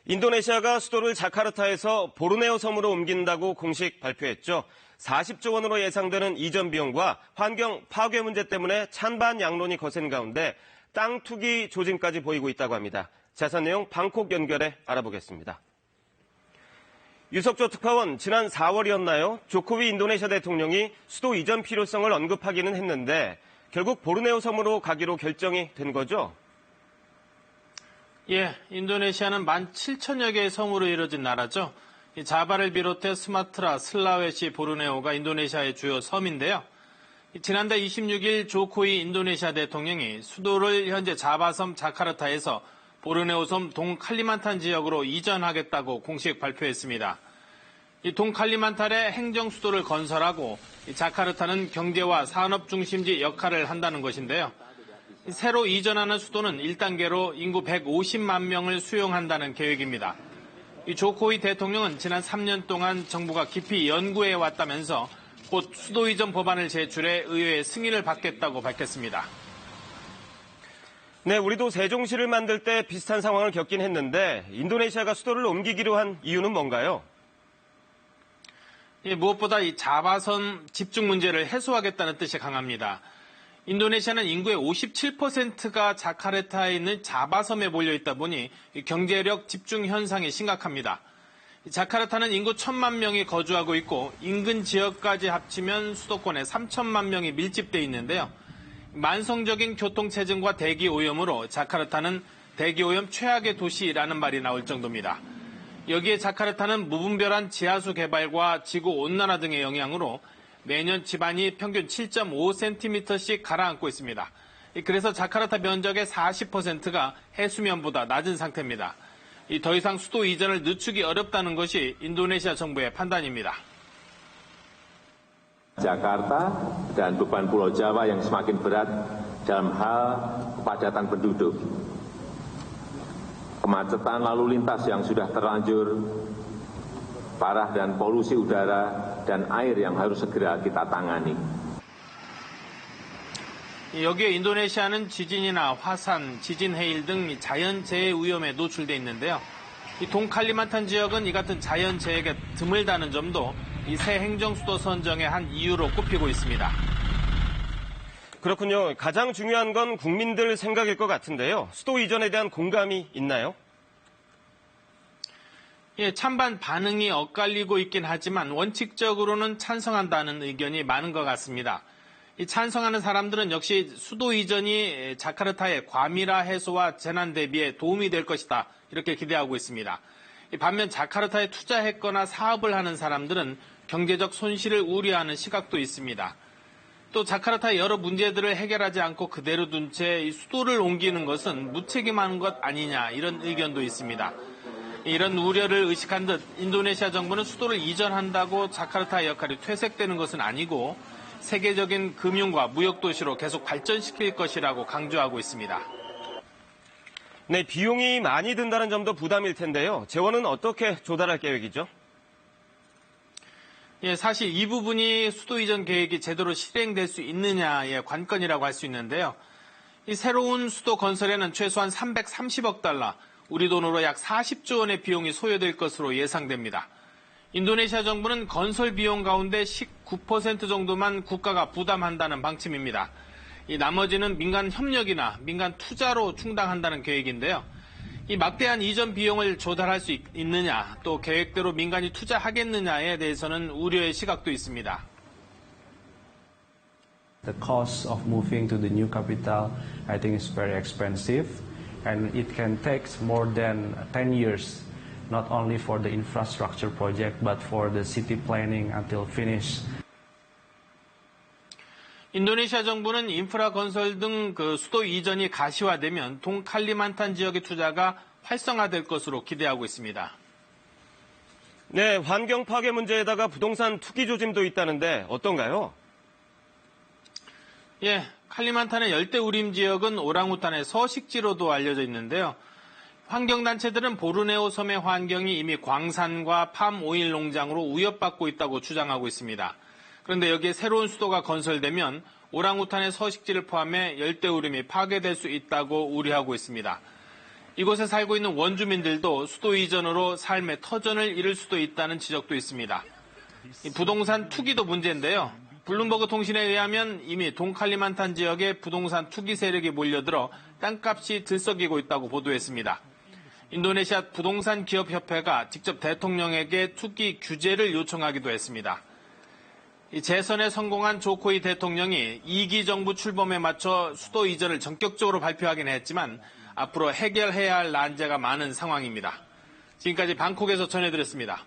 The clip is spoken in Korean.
인도네시아가 수도를 자카르타에서 보르네오 섬으로 옮긴다고 공식 발표했죠. 40조 원으로 예상되는 이전 비용과 환경 파괴 문제 때문에 찬반 양론이 거센 가운데 땅 투기 조짐까지 보이고 있다고 합니다. 자세한 내용 방콕 연결해 알아보겠습니다. 유석조 특파원, 지난 4월이었나요? 조코위 인도네시아 대통령이 수도 이전 필요성을 언급하기는 했는데 결국 보르네오 섬으로 가기로 결정이 된 거죠? 예, 인도네시아는 17,000여 개의 섬으로 이루어진 나라죠. 자바를 비롯해 스마트라, 슬라웨시, 보르네오가 인도네시아의 주요 섬인데요. 지난달 26일 조코이 인도네시아 대통령이 수도를 현재 자바섬 자카르타에서 보르네오섬 동칼리만탄 지역으로 이전하겠다고 공식 발표했습니다. 이 동칼리만탄에 행정 수도를 건설하고 자카르타는 경제와 산업 중심지 역할을 한다는 것인데요. 새로 이전하는 수도는 1단계로 인구 150만 명을 수용한다는 계획입니다. 이 조코이 대통령은 지난 3년 동안 정부가 깊이 연구해 왔다면서 곧 수도 이전 법안을 제출해 의회의 승인을 받겠다고 밝혔습니다. 네, 우리도 세종시를 만들 때 비슷한 상황을 겪긴 했는데 인도네시아가 수도를 옮기기로 한 이유는 뭔가요? 예, 무엇보다 이 자바섬 집중 문제를 해소하겠다는 뜻이 강합니다. 인도네시아는 인구의 57%가 자카르타에 있는 자바섬에 몰려 있다 보니 경제력 집중 현상이 심각합니다. 자카르타는 인구 1,000만 명이 거주하고 있고 인근 지역까지 합치면 수도권에 3천만 명이 밀집돼 있는데요. 만성적인 교통체증과 대기오염으로 자카르타는 대기오염 최악의 도시라는 말이 나올 정도입니다. 여기에 자카르타는 무분별한 지하수 개발과 지구온난화 등의 영향으로 매년 지반이 평균 7.5cm씩 가라앉고 있습니다. 그래서 자카르타 면적의 40%가 해수면보다 낮은 상태입니다. 더 이상 수도 이전을 늦추기 어렵다는 것이 인도네시아 정부의 판단입니다. Jakarta dan beban Pulau Jawa yang semakin berat dalam hal kepadatan penduduk. Kemacetan lalu lintas yang sudah terlanjur parah dan polusi udara dan air yang harus segera kita tangani. 여기에 인도네시아는 지진이나 화산, 지진 해일 등 자연재해 위험에 노출돼 있는데요. 이 동칼리만탄 지역은 이 같은 자연재해가 드물다는 점도 이 새 행정수도 선정의 한 이유로 꼽히고 있습니다. 그렇군요. 가장 중요한 건 국민들 생각일 것 같은데요. 수도 이전에 대한 공감이 있나요? 예, 찬반 반응이 엇갈리고 있긴 하지만 원칙적으로는 찬성한다는 의견이 많은 것 같습니다. 이 찬성하는 사람들은 역시 수도 이전이 자카르타의 과밀화 해소와 재난 대비에 도움이 될 것이다 이렇게 기대하고 있습니다. 반면 자카르타에 투자했거나 사업을 하는 사람들은 경제적 손실을 우려하는 시각도 있습니다. 또 자카르타의 여러 문제들을 해결하지 않고 그대로 둔 채 수도를 옮기는 것은 무책임한 것 아니냐 이런 의견도 있습니다. 이런 우려를 의식한 듯 인도네시아 정부는 수도를 이전한다고 자카르타의 역할이 퇴색되는 것은 아니고 세계적인 금융과 무역 도시로 계속 발전시킬 것이라고 강조하고 있습니다. 네, 비용이 많이 든다는 점도 부담일 텐데요. 재원은 어떻게 조달할 계획이죠? 예, 사실 이 부분이 수도 이전 계획이 제대로 실행될 수 있느냐의 관건이라고 할 수 있는데요. 이 새로운 수도 건설에는 최소한 330억 달러, 우리 돈으로 약 40조 원의 비용이 소요될 것으로 예상됩니다. 인도네시아 정부는 건설 비용 가운데 19% 정도만 국가가 부담한다는 방침입니다. 이 나머지는 민간 협력이나 민간 투자로 충당한다는 계획인데요. 이 막대한 이전 비용을 조달할 수 있느냐, 또 계획대로 민간이 투자하겠느냐에 대해서는 우려의 시각도 있습니다. The cost of moving to the new capital, I think, is very expensive, and it can take more than 10 years, not only for the infrastructure project, but for the city planning until finish. 인도네시아 정부는 인프라 건설 등 수도 이전이 가시화되면 동칼리만탄 지역의 투자가 활성화될 것으로 기대하고 있습니다. 네, 환경 파괴 문제에다가 부동산 투기 조짐도 있다는데 어떤가요? 예, 칼리만탄의 열대우림 지역은 오랑우탄의 서식지로도 알려져 있는데요. 환경단체들은 보르네오 섬의 환경이 이미 광산과 팜오일 농장으로 위협받고 있다고 주장하고 있습니다. 그런데 여기에 새로운 수도가 건설되면 오랑우탄의 서식지를 포함해 열대우림이 파괴될 수 있다고 우려하고 있습니다. 이곳에 살고 있는 원주민들도 수도 이전으로 삶의 터전을 잃을 수도 있다는 지적도 있습니다. 부동산 투기도 문제인데요. 블룸버그 통신에 의하면 이미 동칼리만탄 지역에 부동산 투기 세력이 몰려들어 땅값이 들썩이고 있다고 보도했습니다. 인도네시아 부동산 기업협회가 직접 대통령에게 투기 규제를 요청하기도 했습니다. 재선에 성공한 조코이 대통령이 2기 정부 출범에 맞춰 수도 이전을 전격적으로 발표하긴 했지만 앞으로 해결해야 할 난제가 많은 상황입니다. 지금까지 방콕에서 전해드렸습니다.